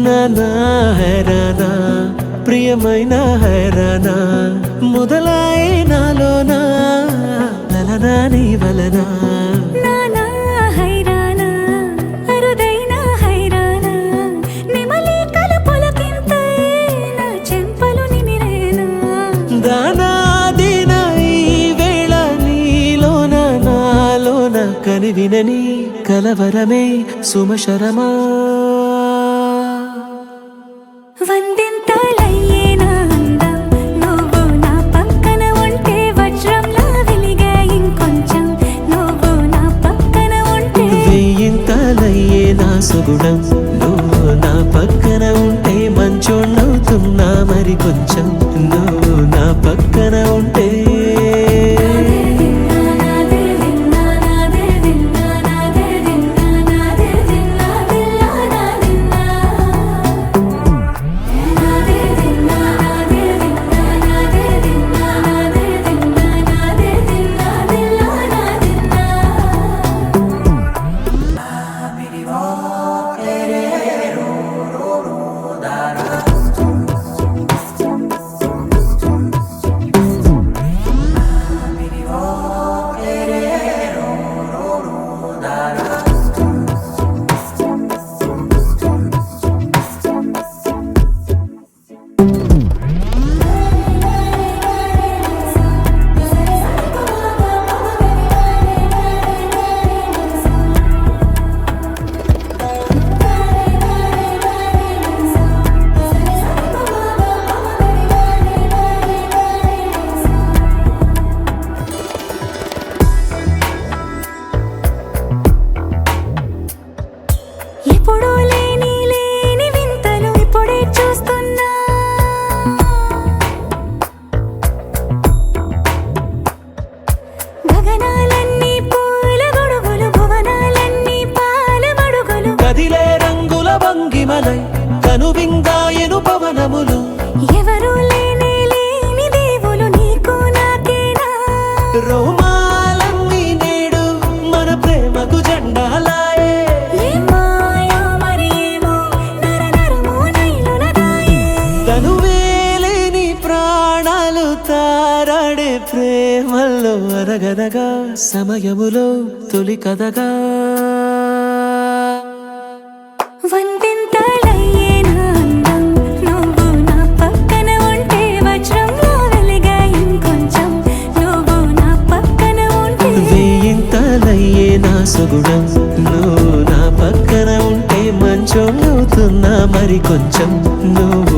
నానా హైరానా ప్రియమైన హైరానా మొదలాయే నాలోనా లలనా నీ వలనా నానా హైరానా అరుదైన హైరానా నిమలి కలుపులకింతై నా చెంపలు నిమిరేనా దానా దిన ఈ వేళ నీలోన నాలోన కనివినని కలవరమే సుమశరమా వందింతలయ్యేనా అందం నువ్వు నా పక్కన ఉంటే వజ్రంలా వెలిగే ఇంకొంచెం నువ్వు నా పక్కన ఉంటే వెయ్యింతలయ్యే నా సుగుణం నువ్వు నా పక్కన ఉంటే మంచోణ్ణవుతున్నా మరి కొంచెం నువ్వు నా పక్కన ఉంటే ఎప్పుడూ లేని వింతలు ఇప్పుడే చూస్తున్నా గగనాలన్నీ పూల గొడుగులు భువనాలన్నీ పాల మడుగులు కదిలే రంగుల భంగిమలై కనువిందాయను పవనములు ఎవరూ లేని దేవులు నీకు నాకేనా రోమాలన్నీ నేడు మన ప్రేమకు జెండాలాయే ఏమాయో మరేమో నరనరమో నైలునదాయే తనువేలేని ప్రాణాలు తారాడే ప్రేమల్లో అరగనగా సమయములో తొలి కథగా వందింతలయ్యేనా అందం నువ్వు నా పక్కన ఉంటే వజ్రంలా వెలిగే ఇంకొంచెం నువ్వు నా పక్కన ఉంటే వెయ్యింతలయ్యే నా సుగుణం నువ్వు నా పక్కన ఉంటే మంచోణ్ణవుతున్నా మరి కొంచెం నువ్వు